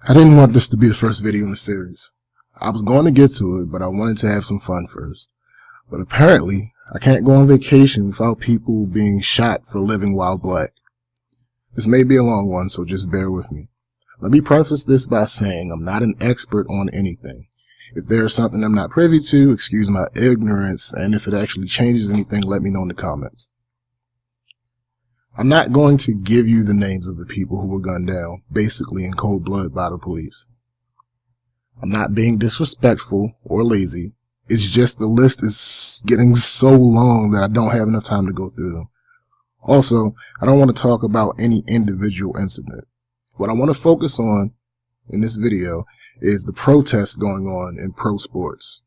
I didn't want this to be the first video in the series. I was going to get to it, but I wanted to have some fun first. But apparently, I can't go on vacation without people being shot for living while black. This may be a long one, so just bear with me. Let me preface this by saying I'm not an expert on anything. If there is something I'm not privy to, excuse my ignorance, and if it actually changes anything, let me know in the comments. I'm not going to give you the names of the people who were gunned down, basically in cold blood by the police. I'm not being disrespectful or lazy. It's just the list is getting so long that I don't have enough time to go through them. Also, I don't want to talk about any individual incident. What I want to focus on in this video is the protests going on in pro sports.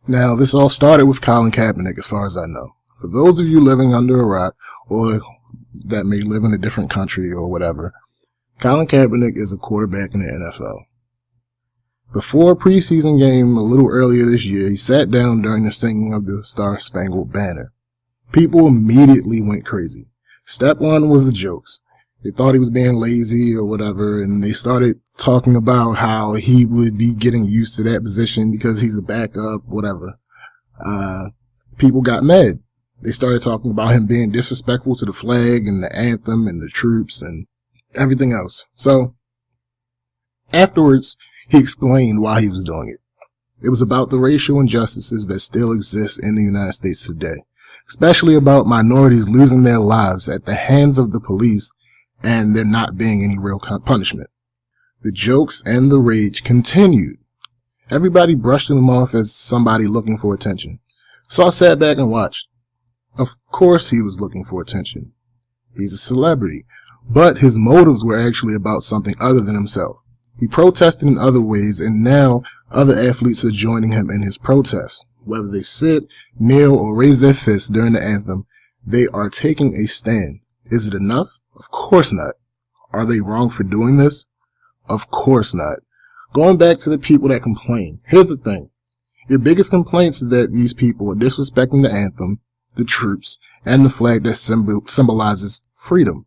Now, this all started with Colin Kaepernick, as far as I know. For those of you living under a rock, or that may live in a different country or whatever, Colin Kaepernick is a quarterback in the NFL. Before a preseason game a little earlier this year, he sat down during the singing of the Star-Spangled Banner. People immediately went crazy. Step one was the jokes. They thought he was being lazy or whatever, and they started talking about how he would be getting used to that position because he's a backup, whatever. People got mad. They started talking about him being disrespectful to the flag and the anthem and the troops and everything else. So, afterwards, he explained why he was doing it. It was about the racial injustices that still exist in the United States today, especially about minorities losing their lives at the hands of the police and there not being any real punishment. The jokes and the rage continued. Everybody brushed him off as somebody looking for attention. So I sat back and watched. Of course he was looking for attention. He's a celebrity, but his motives were actually about something other than himself. He protested in other ways, and now other athletes are joining him in his protests. Whether they sit, kneel, or raise their fists during the anthem, they are taking a stand. Is it enough? Of course not. Are they wrong for doing this? Of course not. Going back to the people that complain, here's the thing. Your biggest complaints are that these people are disrespecting the anthem, the troops, and the flag that symbolizes freedom.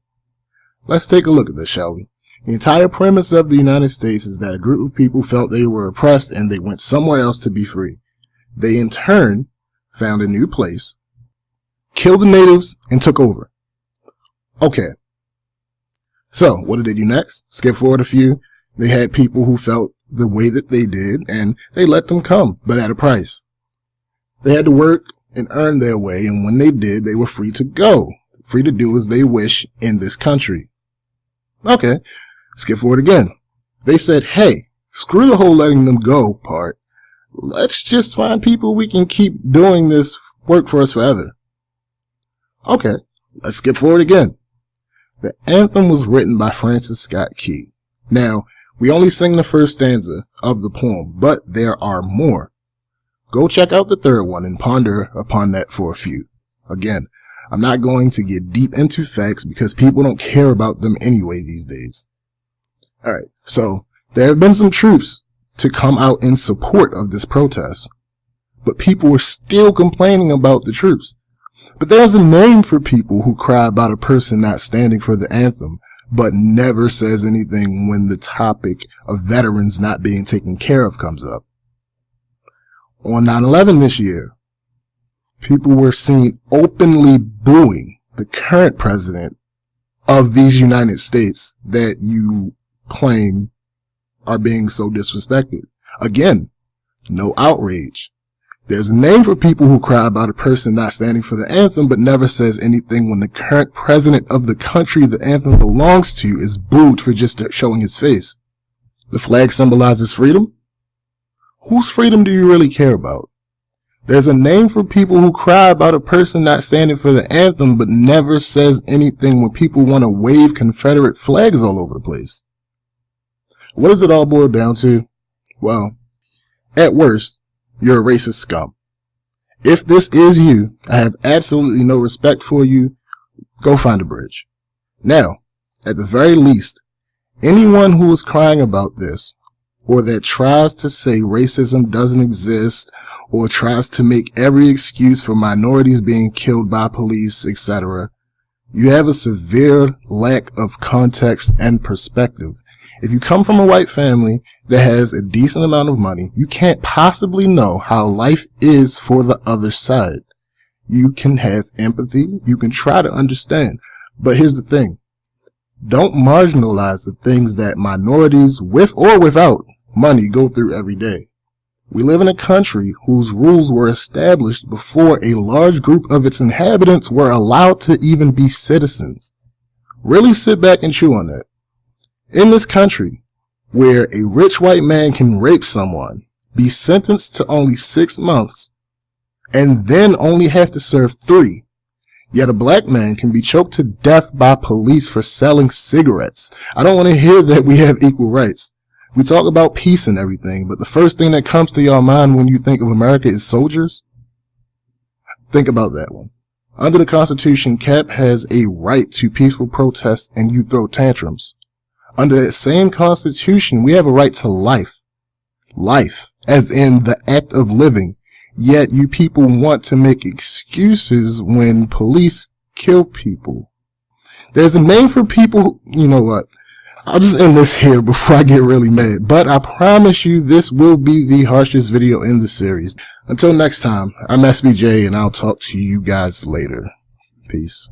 Let's take a look at this, shall we? The entire premise of the United States is that a group of people felt they were oppressed and they went somewhere else to be free. They in turn found a new place, killed the natives, and took over. Okay. So, what did they do next? Skip forward a few. They had people who felt the way that they did, and they let them come, but at a price. They had to work and earn their way, and when they did, they were free to go, free to do as they wish in this country. Okay, skip forward again. They said, hey, screw the whole letting them go part. Let's just find people we can keep doing this work for us forever. Okay, let's skip forward again. The anthem was written by Francis Scott Key. Now, we only sing the first stanza of the poem, but there are more. Go check out the third one and ponder upon that for a few. Again, I'm not going to get deep into facts because people don't care about them anyway these days. Alright, so there have been some troops to come out in support of this protest, but people were still complaining about the troops. But there's a name for people who cry about a person not standing for the anthem, but never says anything when the topic of veterans not being taken care of comes up. On 9/11 this year, people were seen openly booing the current president of these United States that you claim are being so disrespected. Again, no outrage. There's a name for people who cry about a person not standing for the anthem but never says anything when the current president of the country the anthem belongs to is booed for just showing his face. The flag symbolizes freedom? Whose freedom do you really care about? There's a name for people who cry about a person not standing for the anthem but never says anything when people want to wave Confederate flags all over the place. What does it all boil down to? Well, at worst, you're a racist scum. If this is you, I have absolutely no respect for you. Go find a bridge. Now, at the very least, anyone who is crying about this, or that tries to say racism doesn't exist, or tries to make every excuse for minorities being killed by police, etc., You have a severe lack of context and perspective. If you come from a white family that has a decent amount of money, you can't possibly know how life is for the other side. You can have empathy, you can try to understand, but here's the thing. Don't marginalize the things that minorities, with or without money, go through every day. We live in a country whose rules were established before a large group of its inhabitants were allowed to even be citizens. Really sit back and chew on that. In this country, where a rich white man can rape someone, be sentenced to only 6 months, and then only have to serve 3, yet a black man can be choked to death by police for selling cigarettes. I don't want to hear that we have equal rights. We talk about peace and everything, but the first thing that comes to your mind when you think of America is soldiers? Think about that one. Under the Constitution, Cap has a right to peaceful protest and you throw tantrums. Under that same Constitution, we have a right to life. Life, as in the act of living. Yet you people want to make excuses when police kill people. There's a name for people, you know what? I'll just end this here before I get really mad. But I promise you this will be the harshest video in the series. Until next time, I'm SBJ and I'll talk to you guys later. Peace.